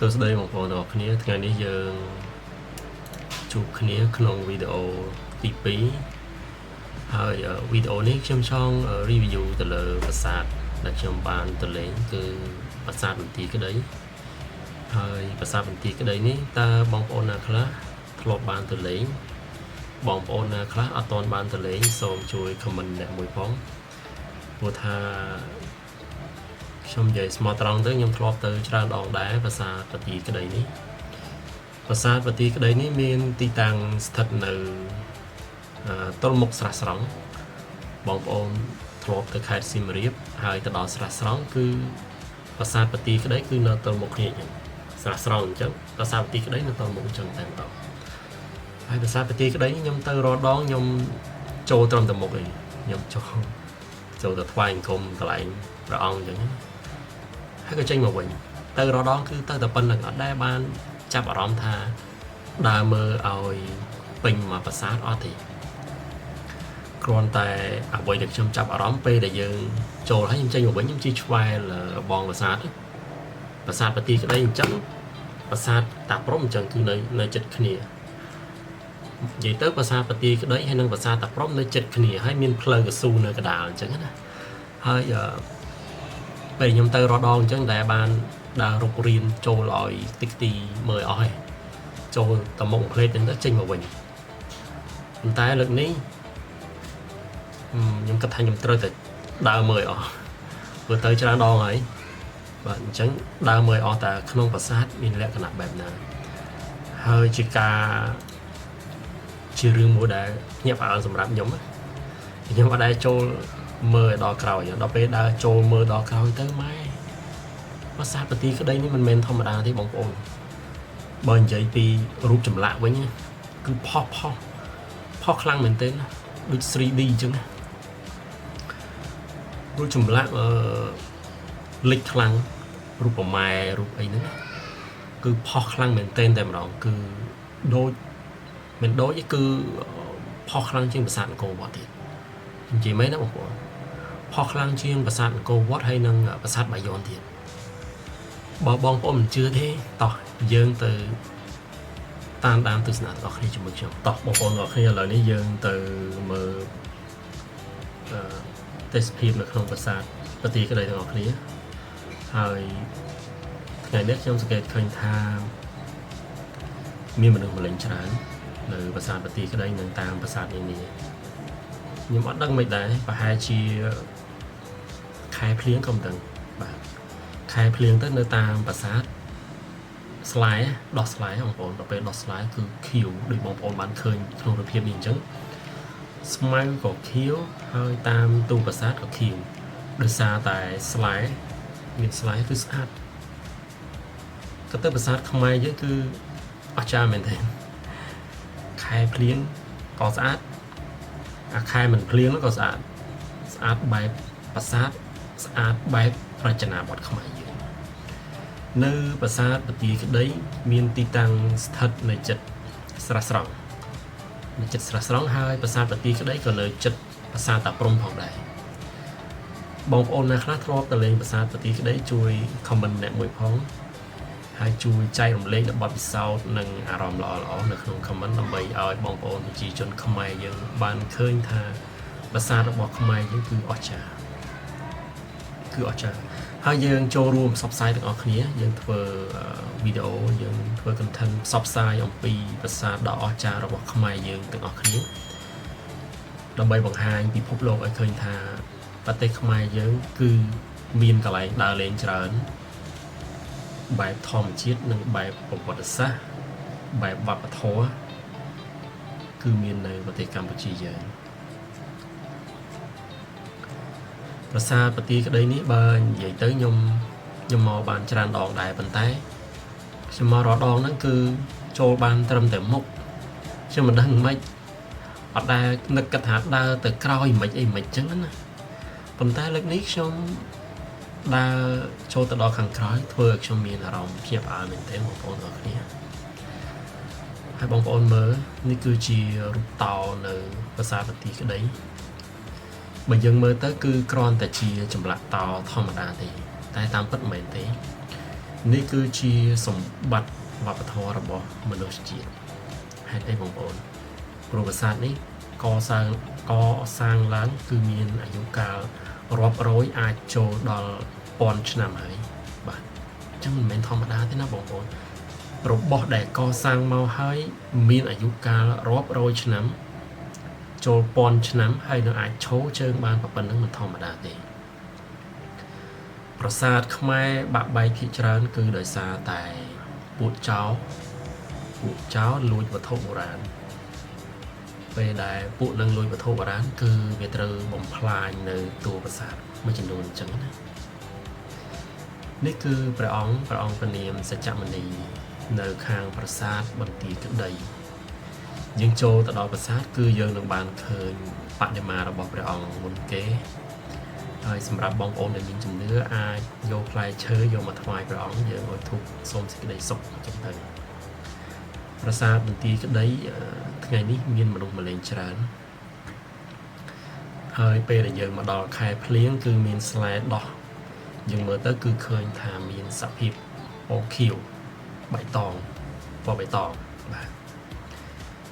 សួស្តីបងប្អូនទាំងអស់គ្នាថ្ងៃនេះយើងជួបគ្នាក្នុងវីដេអូទី2ហើយវីដេអូនេះខ្ញុំចង់ review ទៅលើប្រាសាទដែលខ្ញុំបានទៅលេងគឺប្រាសាទបន្ទាយក្តីហើយប្រាសាទបន្ទាយក្តីនេះតើបងប្អូនណាខ្លះធ្លាប់បានទៅលេងបងប្អូនណាខ្លះអត់ទាន់បានទៅលេងសូមជួយ comment អ្នកមួយផងព្រោះថាខ្ញុំនិយាយស្មោះត្រង់ទៅខ្ញុំធ្លាប់ទៅច្រើនដងដែរប្រាសាទបន្ទាយក្តីនេះប្រាសាទបន្ទាយក្តីនេះមានទីតាំងស្ថិតនៅទល់មុខស្រះស្រង់បងប្អូនធ្លាប់ទៅខេត្តសៀមរាបហើយទៅដល់ស្រះស្រង់គឺប្រាសាទបន្ទាយក្តីគឺនៅទល់មុខគ្នាអញ្ចឹងស្រះស្រង់អញ្ចឹងប្រាសាទបន្ទាយក្តីនៅទល់មុខអញ្ចឹងតែម្ដងហើយប្រាសាទបន្ទាយក្តីខ្ញុំទៅរដងខ្ញុំចូលត្រឹមតែមុខឯងខ្ញុំចូលទៅថ្វាយអង្គមកន្លែងព្រះអង្គអញ្ចឹងហើយក៏ចេញមកវិញទៅរដងគឺទៅតែប៉ុណ្្នឹងអត់ដែលបានចាប់អារម្មណ៍ថាដើរមើលឲ្យពេញមកប្រាសាទអត់ទេគ្រាន់តែអ្វីដែលខ្ញុំចាប់អារម្មណ៍ពេលដែលយើងចូលហើយខ្ញុំចេញមកវិញខ្ញុំជិះឆ្វែលបងប្រាសាទបន្ទាយក្តីអញ្ចឹងប្រាសាទតាព្រំអញ្ចឹងគឺនៅជិតគ្នានិយាយទៅប្រាសាទបន្ទាយក្តីហើយនិងប្រាសាទតាព្រំនៅជិតគ្នាហើយមានផ្លូវកស៊ូនៅកណ្ដាលអញ្ចឹងណាហើយពេលខ្ញុំទៅរដងអញ្ចឹងដែលបានដើររុករៀនចូលឲ្យតិចទីមើលអស់ហើយចូលតមុខផ្លេតហ្នឹងទៅចេញមកវិញប៉ុន្តែលើកនេះខ្ញុំគិតថាខ្ញុំត្រូវតែដើរមើលអស់ព្រោះទៅច្រើនដងហើយបាទអញ្ចឹងដើរមើលអស់តែក្នុងប្រាសាទមានលក្ខណៈបែបណាហើយជារឿងមួយដែលញាប់អើសម្រាប់ខ្ញុំអត់ដែលចូលមើលដល់ក្រោយដល់ពេលដើរចូលមើលដល់ក្រោយទៅម៉ែប្រាសាទបន្ទាយក្តីនេះមិនមែនធម្មតាទេបងប្អូនបើនិយាយពីរូបចម្លាក់វិញគឺផុសខ្លាំងមែនទែនដូច 3D អញ្ចឹងរូបចម្លាក់លេចខ្លាំងរូបម៉ែរូបអីហ្នឹងគឺផុសខ្លាំងមែនទែនតែម្ដងគឺដូចមិនដូចទេគឺផុសខ្លាំងជាងប្រាសាទអង្គរវត្តទៀតនិយាយមែនណាបងប្អូនផុសខ្លាំងជាងប្រាសាទអង្គរវត្តហើយនិងប្រាសាទបាយ័នទៀតបើបងប្អូនមិនជឿទេតោះយើងទៅតាមដានទស្សនៈរបស់គ្នាជាមួយខ្ញុំតោះបងប្អូនរបស់គ្នាឥឡូវនេះយើងទៅមើលទេសភាពនៅក្នុងប្រាសាទបន្ទាយក្តីទាំងអស់គ្នាហើយថ្ងៃនេះខ្ញុំសង្កេតឃើញថាមានមនុស្សម្លេងច្រើននៅប្រាសាទបន្ទាយក្តីនិងតាមប្រាសាទនានាខ្ញុំអត់ដឹងមិនដែរប្រហែលជាខែភ្លៀងក៏មិនដឹងបាទខែភ្លៀងទៅនៅតាមប្រាសាទស្លែដោះស្លែបងប្អូនដល់ពេលដោះស្លែគឺខៀវដូចបងប្អូនបានឃើញក្នុងរូបភាពនេះអញ្ចឹងស្មៅក៏ខៀវហើយតាមទូប្រាសាទក៏ខៀវដោយសារតែស្លែមានស្លែគឺស្អាតក៏ទៅប្រាសាទខ្មែរយើងគឺអស្ចារ្យមែនទេខែភ្លៀងក៏ស្អាតអាខែមិនភ្លៀងក៏ស្អាតបែបប្រាសាទស្អាតបែបរចនាបថខ្មែរយើងនៅប្រាសាទបន្ទាយក្តីមានទីតាំងស្ថិតនៅជិតស្រះស្រង់ហើយប្រាសាទបន្ទាយក្តីក៏នៅជិតប្រាសាទតាព្រំផងដែរបងប្អូនណាខ្លះធ្លាប់ទៅលេងប្រាសាទបន្ទាយក្តីជួយ comment អ្នកមួយផងហើយជួយចែករំលែកបទពិសោធន៍និងអារម្មណ៍ល្អៗនៅក្នុង comment ដើម្បីឲ្យបងប្អូនប្រជាជនខ្មែរយើងបានឃើញថាប្រាសាទរបស់ខ្មែរយើងគឺអស្ចារ្យហើយយើងចូលរួមផ្សព្វផ្សាយទាំងអស់គ្នាយើងធ្វើវីដេអូយើងធ្វើ content ផ្សព្វផ្សាយអំពីប្រាសាទដ៏អស្ចារ្យរបស់ខ្មែរយើងទាំងអស់គ្នាដើម្បីបង្ហាញពិភពលោកឲ្យឃើញថាប្រទេសខ្មែរយើងគឺមានកន្លែងដើរលេងច្រើនបែបធម្មជាតិនិងបែបប្រវត្តិសាស្ត្របែបវប្បធម៌គឺមាននៅប្រទេសកម្ពុជាយើងប្រាសាទបន្ទាយក្តីនេះបើនិយាយទៅខ្ញុំមកបានច្រើនដងដែរប៉ុន្តែខ្ញុំមករដងហ្នឹងគឺចូលបានត្រឹមតែមុខខ្ញុំមិនដឹងមិនអត់ដែលនឹកគិតថាដើរទៅក្រោយមិនអីមិនចឹងណាប៉ុន្តែលើកនេះខ្ញុំដើរចូលទៅដល់ខាងក្រោយធ្វើឲ្យខ្ញុំមានអារម្មណ៍ភ្ញាក់ផ្អើលមែនទែនបងប្អូនទាំងអស់គ្នាហើយបងប្អូនមើលនេះគឺជារូបតោនៅប្រាសាទបន្ទាយក្តីបើយើងមើលទៅគឺគ្រាន់តែជាចម្លាក់តោធម្មតាទេតែតាមពិតមិនមែនទេ នេះគឺជាសម្បត្តិវប្បធម៌របស់មនុស្សជាតិហេតុអីបងប្អូនព្រោះប្រាសាទនេះកសាងឡើងគឺមានអាយុកាលរាប់រយអាចចូលដល់ពាន់ឆ្នាំហើយបាទអញ្ចឹងមិនមែនធម្មតាទេណាបងប្អូនរបស់ដែលកសាងមកហើយមានអាយុកាលរាប់រយឆ្នាំចូលពាន់ឆ្នាំហើយនៅអាចឈរជើងបានប៉ុណ្្នឹងមិនធម្មតាទេប្រាសាទខ្មែរបាក់បែកភាគច្រើនគឺដោយសារតែពួកចោរលួចវត្ថុបុរាណពេលដែលពួកនឹងលួចវត្ថុបុរាណគឺវាត្រូវបំផ្លាញនៅតួប្រាសាទមួយចំនួនអញ្ចឹងណានេះគឺព្រះអង្គព្រះនាមសច្ចមុនីនៅខាងប្រាសាទបន្ទាយក្តីយើងចូលទៅដល់ប្រាសាទគឺយើងនឹងបានឃើញបដិមារបស់ព្រះអង្គមុនគេហើយសម្រាប់បងប្អូនដែលមានជំនឿអាចយកផ្លែឈើយកមកថ្វាយព្រះអង្គយើងឲ្យធូបសូមសេចក្តីសុខចឹងទៅប្រាសាទបន្ទាយក្តីថ្ងៃនេះមានមនុស្សម្លេងច្រើនហើយពេលដែលយើងមកដល់ខែភ្លៀងគឺមានស្លែដោះយើងមើលទៅគឺឃើញថាមានសភាពពណ៌ខៀវបៃតងពណ៌បៃតងបាទ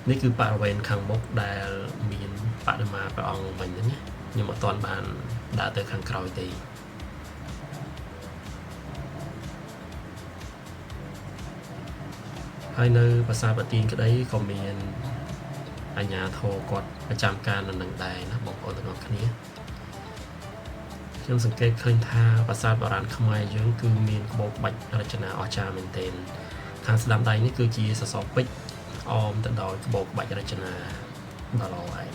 នេះគឺបរិវេណខាងមុខដែលមានបដិមាព្រះអង្គមិញហ្នឹងណាខ្ញុំអត់ទាន់បានដើរទៅខាងក្រោយទេហើយនៅប្រាសាទបន្ទាយក្តីក៏មានអាជ្ញាធរគាត់ប្រចាំការនៅនឹងដែរណាបងប្អូនទាំងអស់គ្នាខ្ញុំសង្កេតឃើញថាប្រាសាទបុរាណខ្មែរយើងគឺមានក្បូរក្បាច់រចនាអស្ចារ្យមែនទែនខាងស្ដាំដៃនេះគឺជាសសរពេជ្រអមទៅដោយក្បូរក្បាច់រចនាដ៏ល្អឯង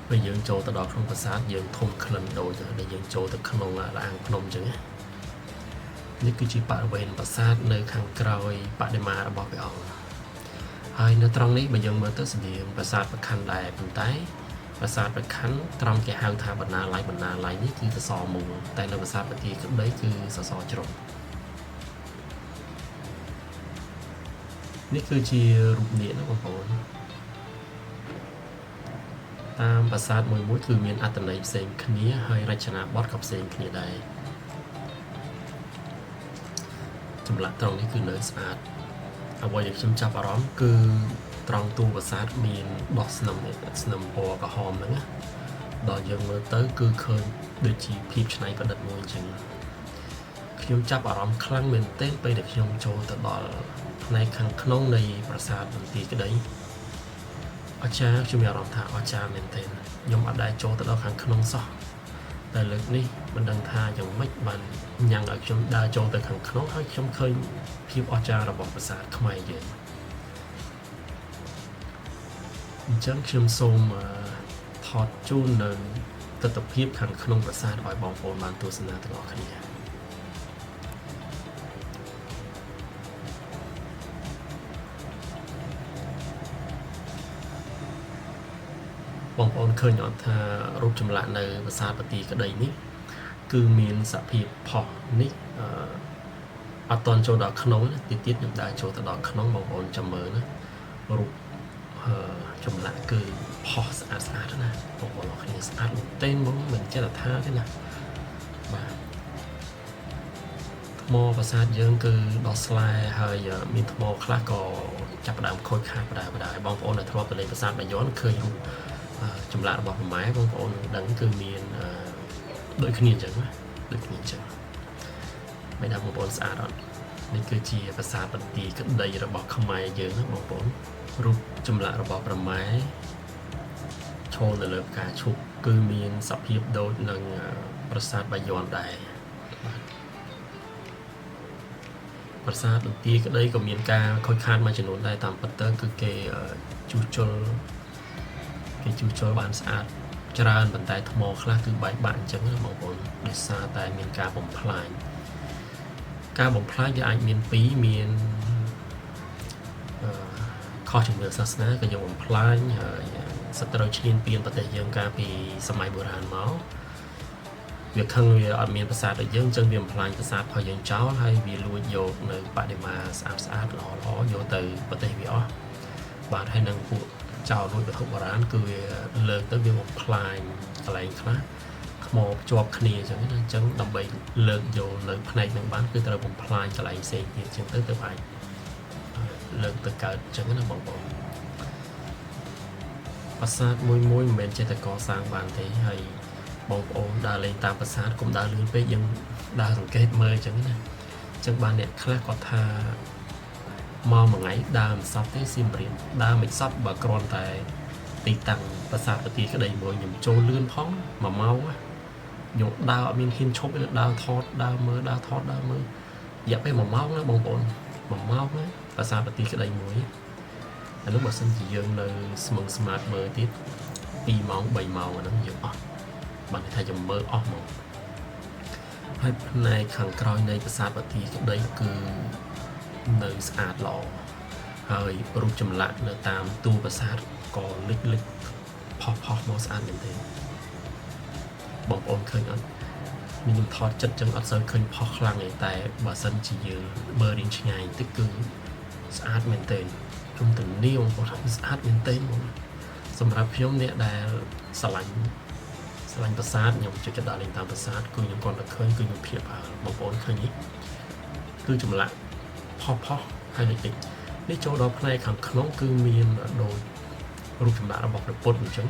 ពេលយើងចូលទៅដល់ក្នុងប្រាសាទយើងធំក្លិនដូចដែលយើងចូលទៅក្នុងលាងភ្នំអញ្ចឹងណានេះគឺជាបរិវេណប្រាសាទនៅខាងក្រោយបដិមារបស់ព្រះអង្គហើយនៅត្រង់នេះបើយើងមើលទៅស្តៀងប្រាសាទប្រខ័នដែរប៉ុន្តែប្រាសាទប្រខ័នត្រង់គេហៅថាបណ្ណាល័យនេះគឺសសរមូលតែនៅប្រាសាទបន្ទាយក្តីគឺសសរជ្រុងនេះគឺជារូបនាគណាបងប្អូនតាមប្រាសាទមួយគឺមានអត្ថន័យផ្សេងគ្នាហើយរចនាបថក៏ផ្សេងគ្នាដែរចម្លាក់ត្រង់នេះគឺនៅស្អាតអ្វីដែលខ្ញុំចាប់អារម្មណ៍គឺត្រង់តួប្រាសាទមានដោះស្នឹមពណ៌ក្រហមហ្នឹងណាដល់យើងមើលទៅគឺឃើញដូចជាភាពច្នៃប្រឌិតមួយអញ្ចឹងខ្ញុំចាប់អារម្មណ៍ខ្លាំងមែនទែនពេលដែលខ្ញុំចូលទៅដល់ផ្នែកខាងក្នុងនៃប្រាសាទបន្ទាយក្តីអាចារ្យខ្ញុំមានអារម្មណ៍ថាអាចារ្យមែនទែនខ្ញុំអត់ដែលចូលទៅដល់ខាងក្នុងសោះតែលើកនេះមិនដឹងថាយ៉ាងម៉េចបានញ៉ាំងឲ្យខ្ញុំដើរចូលទៅខាងក្នុងហើយខ្ញុំឃើញភាពអស្ចារ្យរបស់ប្រាសាទខ្មែរយើងអញ្ចឹងខ្ញុំសូមថតជូននៅទស្សនវិជ្ជាខាងក្នុងប្រាសាទឲ្យបងប្អូនបានទស្សនាទាំងអស់គ្នាបងប្អូនឃើញអត់ថារូបចម្លាក់នៅប្រាសាទបន្ទាយក្តីនេះគឺមានសភាពផុសនេះអត់តន់ចូលដល់ក្នុងទៀតខ្ញុំដើរចូលទៅដល់ក្នុងបងប្អូនចាំមើលណារូបចម្លាក់គឺផុសស្អាតណាបងប្អូនអរគ្នាស្អាតមែនទែនមកមិនចេះថាទេណាបាទថ្មប្រាសាទយើងគឺដោះស្លែហើយមានថ្មខ្លះក៏ចាប់ផ្ដើមខូចខាតបដាបងប្អូនដែលធ្លាប់ទៅលេងប្រាសាទបាយ័នឃើញរូបចម្លាក់របស់ខ្មែរបងប្អូនដឹងគឺមានដូចគ្នាអញ្ចឹងណាដូចគ្នាអញ្ចឹងមិនដឹងបងប្អូនស្អាតអត់នេះគឺជាប្រាសាទបន្ទាយក្តីរបស់ខ្មែរយើងណាបងប្អូនរូបចម្លាក់របស់ប្រម៉ែឈរនៅលើផ្កាឈូកគឺមានសភាពដូចនឹងប្រាសាទបាយ័នដែរប្រាសាទបន្ទាយក្តីក៏មានការខូចខាតមួយចំនួនដែរតាមពិតទៅគឺគេជួសជុលបានស្អាតច្រើនប៉ុន្តែថ្មខ្លះគឺបែកបាក់អញ្ចឹងណាបងប្អូនដោយសារតែមានការបំផ្លាញវាអាចមានពីរមានខុសជំនឿសាសនាក៏យកបំផ្លាញហើយសត្រូវឈ្លានពានប្រទេសយើងកាលពីសម័យបុរាណមកវាខឹងវាអត់មានប្រាសាទដូចយើងអញ្ចឹងវាបំផ្លាញប្រាសាទរបស់យើងចោលហើយវាលួចយកនៅបដិមាស្អាតល្អយកទៅប្រទេសវាអស់បាទហើយនឹងពួកចោលលួចវត្ថុបុរាណគឺវាលើកទៅវាបំផ្លាញកន្លែងខ្លះ ថ្មជាប់គ្នាអញ្ចឹងណាអញ្ចឹងដើម្បីលើកយកនៅផ្នែកនឹងបានគឺត្រូវបំផ្លាញកន្លែងផ្សេងទៀតអញ្ចឹងទៅអាចលើកទៅកើតអញ្ចឹងណាបងប្អូនប្រាសាទមួយមិនមែនចេះតែកសាងបានទេហើយបងប្អូនដើរលេងតាមប្រាសាទកុំដើរលឿនពេកយើងដើរសង្កេតមើលអញ្ចឹងណាអញ្ចឹងបានអ្នកខ្លះគាត់ថាមកមួយថ្ងៃដើរមិនសពទេសៀមរាបដើរមិនសពបើគ្រាន់តែទីតាំងប្រាសាទប្រទីក្តីមួយខ្ញុំចូលលឿនផង1ម៉ោងខ្ញុំដើរអត់មានហ៊ានឈប់ទេដើរថតដើរមើលដើរថតដើរមើលរយៈពេល1ម៉ោងណាបងប្អូន1ម៉ោងណាប្រាសាទប្រទីក្តីមួយអានោះបើសិនជាយើងនៅស្មឹងស្មាតមើលទៀត2ម៉ោង3ម៉ោងអាហ្នឹងយើងអស់បានថាយើងមើលអស់ហ្មងហើយផ្នែកខាងក្រោយនៃប្រាសាទប្រទីក្តីគឺនៅស្អាតល្អហើយរូបចម្លាក់នៅតាមតួប្រាសាទក៏លិចផុសមកស្អាតមែនទេបងប្អូនឃើញអត់ខ្ញុំថតចិត្តចឹងអត់សូវឃើញផុសខ្លាំងទេតែបើសិនជាយើងមើលរៀងឆ្ងាយតិចគឺស្អាតមែនទេខ្ញុំទៅនាងបងប្អូនស្អាតមែនទេបងសម្រាប់ខ្ញុំអ្នកដែលស្រឡាញ់ប្រាសាទខ្ញុំចូលចិត្តដើរលេងតាមប្រាសាទគឺខ្ញុំគាត់តែឃើញគឺខ្ញុំភាពបងប្អូនឃើញនេះគឺចម្លាក់ផុសហើយតិចនេះចូលដល់ផ្នែកខាងក្នុងគឺមានដូចរូបចម្លាក់របស់ព្រះពុទ្ធអញ្ចឹង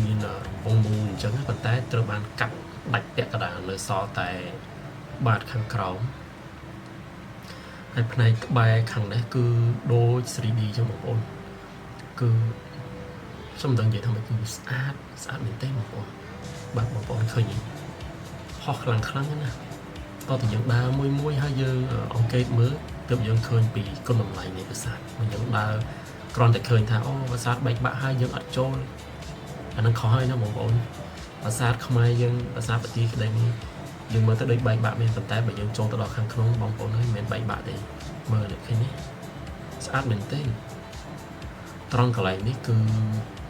មានរង្វង់មូលអញ្ចឹងប៉ុន្តែត្រូវបានកាត់ដាច់ពាក់កណ្ដាលនៅសល់តែបាតខាងក្រោមហើយផ្នែកក្បែរខាងនេះគឺដូច 3D អញ្ចឹងបងប្អូនគឺខ្ញុំមិនដឹងនិយាយថាម៉េចគឺស្អាតមែនទេបងប្អូនបាទបងប្អូនឃើញផុសខ្លាំងណាស់តោះតែយើងដើរមួយហើយយើងអង្កេតមើលទើបយើងឃើញពីគុណតម្លៃនៃប្រាសាទយើងដើរគ្រាន់តែឃើញថាអូប្រាសាទបែកបាក់ហើយយើងអត់ចូលអានឹងខុសហើយណាបងប្អូនប្រាសាទខ្មែរយើងប្រាសាទប្រទីក្តីនេះយើងមើលទៅដូចបែកបាក់មែនប៉ុន្តែបើយើងចូលទៅដល់ខាងក្នុងបងប្អូនហើយមិនមែនបែកបាក់ទេមើលឃើញនេះស្អាតមែនទេត្រង់កន្លែងនេះគឺ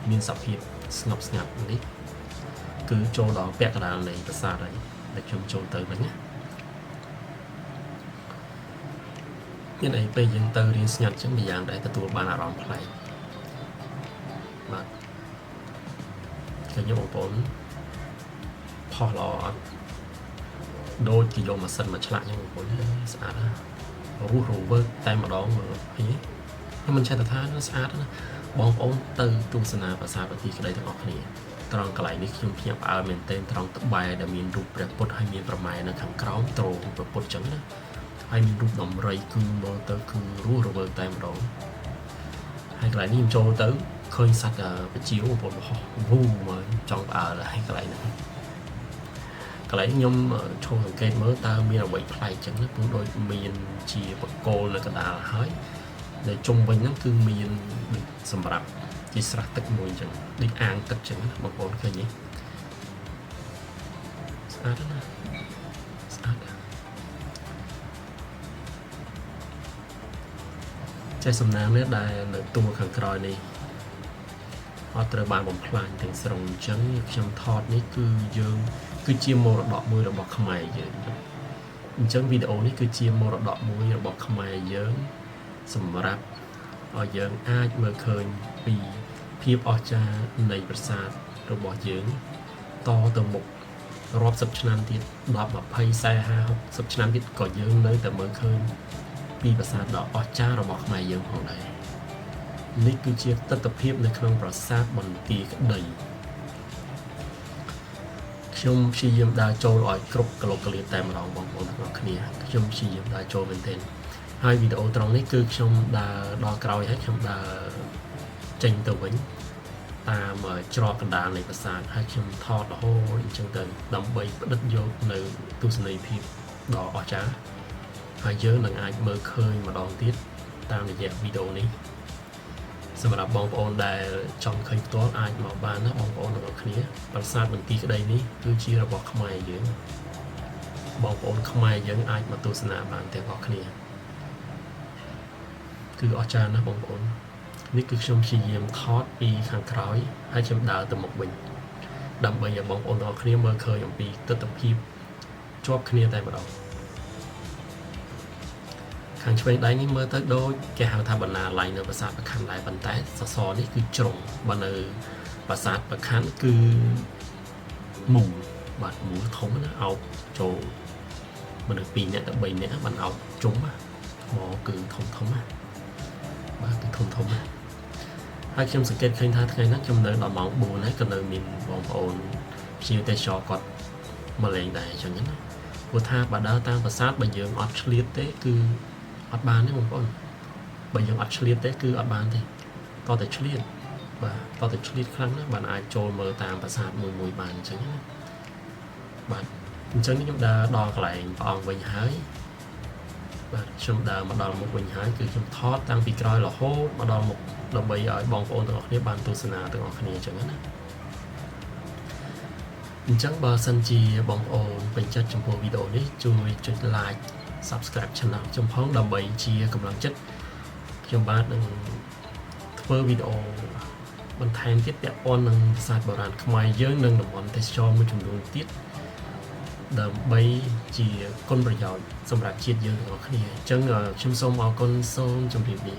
មានសភាពស្ងប់ស្ងាត់នេះគឺចូលដល់ពាក់កណ្ដាលនៃប្រាសាទហើយដែលខ្ញុំចូលទៅវិញណាមានអីពេលយើងទៅរៀនស្ងាត់ចឹងម្យ៉ាងដែលទទួលបានអារម្មណ៍ប្លែកបាទឃើញបងប្អូនផុសល្អអត់ដូចជាយកម៉ាស៊ីនមកឆ្លាក់ចឹងបងប្អូនស្អាតណាស់រស់រវើកតែម្ដងមើលឃើញខ្ញុំមិនចេះតែថាស្អាតណាបងប្អូនទៅទស្សនាប្រាសាទប្រទីក្តីទាំងអស់គ្នាត្រង់កន្លែងនេះខ្ញុំភ្ញាក់ផ្អើលមែនទែនត្រង់ត្បែរដែលមានរូបព្រះពុទ្ធហើយមានប្រម៉ែនៅខាងក្រោមទ្ររូបព្រះពុទ្ធចឹងណាហើយមានរូបដំរីគឺមើលទៅគឺរស់រវើកតែម្ដងហើយកន្លែងនេះខ្ញុំចូលទៅឃើញសត្វបជាវបងប្អូនវូមកចង់ផ្អើលហើយកន្លែងនេះខ្ញុំឈប់សង្កេតមើលតើមានអ្វីប្លែកចឹងណាព្រោះដូចមានជាបកគោលនៅកណ្ដាលហើយនៅជុំវិញហ្នឹងគឺមានសម្រាប់ជាស្រះទឹកមួយចឹងដូចអាងទឹកចឹងបងប្អូនឃើញទេស្អាតណាស់ស្អាតចេះសំណាងនេះដែលនៅតួខាងក្រោយនេះអត់ត្រូវបានបំផ្លាញទាំងស្រុងអញ្ចឹងខ្ញុំថតនេះគឺយើងគឺជាមរតកមួយរបស់ខ្មែរយើងអញ្ចឹងវីដេអូនេះគឺជាមរតកមួយរបស់ខ្មែរយើងសម្រាប់ឲ្យយើងអាចមើលឃើញពីភាពអស្ចារ្យនៃប្រាសាទរបស់យើងតទៅមុខរាប់សិបឆ្នាំទៀត10 20 40 50ឆ្នាំទៀតក៏យើងនៅតែមើលឃើញពីប្រាសាទដ៏អស្ចារ្យរបស់ខ្មែរយើងផងដែរនេះគឺជាទស្សនវិជ្ជានៅក្នុងប្រាសាទបន្ទាយក្តីខ្ញុំព្យាយាមដើរចូលឲ្យគ្រប់គីឡូលៀតតែម្ដងបងប្អូនទាំងអស់គ្នាខ្ញុំព្យាយាមដើរចូលមែនទែនហើយវីដេអូត្រង់នេះគឺខ្ញុំដើរដល់ក្រោយហើយខ្ញុំដើរចេញទៅវិញតាមច្រកកណ្ដាលនៃប្រាសាទហើយខ្ញុំថតរហូតអញ្ចឹងទៅដើម្បីផ្ដិតយកនៅទស្សនីយភាពដ៏អស្ចារ្យហើយយើងនឹងអាចមើលឃើញម្ដងទៀតតាមរយៈវីដេអូនេះសម្រាប់បងប្អូនដែលចង់ឃើញផ្ទាល់អាចមកបានណាបងប្អូនទាំងអស់គ្នាប្រាសាទបន្ទាយក្តីនេះគឺជារបស់ខ្មែរយើងបងប្អូនខ្មែរយើងអាចមកទស្សនាបានទាំងអស់គ្នាគឺអស្ចារ្យណាស់បងប្អូននេះគឺខ្ញុំព្យាយាមថតពីខាងក្រោយហើយខ្ញុំដើរទៅមុខវិញដើម្បីឲ្យបងប្អូនទាំងអស់គ្នាមើលឃើញអំពីទស្សនវិជ្ជាជាប់គ្នាតែម្ដងខាងឆ្វេងដៃនេះមើលទៅដូចគេហៅថាបណ្ណាល័យនៅប្រាសាទប្រខ័ណ្ឌដែរប៉ុន្តែសសរនេះគឺជ្រុងបើនៅប្រាសាទប្រខ័ណ្ឌគឺមូល បាទមូលធំណាអោបចូលមនុស្ស2នាក់ទៅ3នាក់បានអោបជុំមកគឺធំណាបាទគឺធំណាហើយខ្ញុំសង្កេតឃើញថាថ្ងៃហ្នឹងខ្ញុំនៅដល់ម៉ោង4ហើយក៏នៅមានបងប្អូនភ្ញៀវទេសចរគាត់មកលេងដែរអញ្ចឹងណាព្រោះថាបើដើរតាមប្រាសាទបើយើងអត់ឆ្លៀតទេគឺអត់បានទេបងប្អូនបើយើងអត់ឆ្លៀតទេគឺអត់បានទេតតែឆ្លៀតបាទតតែឆ្លៀតខ្លាំងណាស់បានអាចចូលមើលតាមប្រាសាទមួយបានអញ្ចឹងណាបាទអញ្ចឹងខ្ញុំដើរដល់កន្លែងព្រះអង្គវិញហើយបាទខ្ញុំដើរមកដល់មុខវិញហើយគឺខ្ញុំថតតាំងពីក្រោយរហូតមកដល់មុខដើម្បីឲ្យបងប្អូនទាំងអស់គ្នាបានទស្សនាទាំងអស់គ្នាអញ្ចឹងណាអញ្ចឹងបើសិនជាបងប្អូនពេញចិត្តចំពោះវីដេអូនេះជួយចុច like subscribe channel ខ្ញុំផងដើម្បីជាកម្លាំងចិត្តខ្ញុំបាទនឹងធ្វើវីដេអូបន្ថែមទៀតពាក់ព័ន្ធនឹងប្រាសាទបុរាណខ្មែរយើងនិងតំបន់ទេសចរមួយចំនួនទៀតដើម្បីជាគុណប្រយោជន៍សម្រាប់ជាតិយើងទាំងអស់គ្នាអញ្ចឹងខ្ញុំសូមអរគុណសូមជម្រាបលា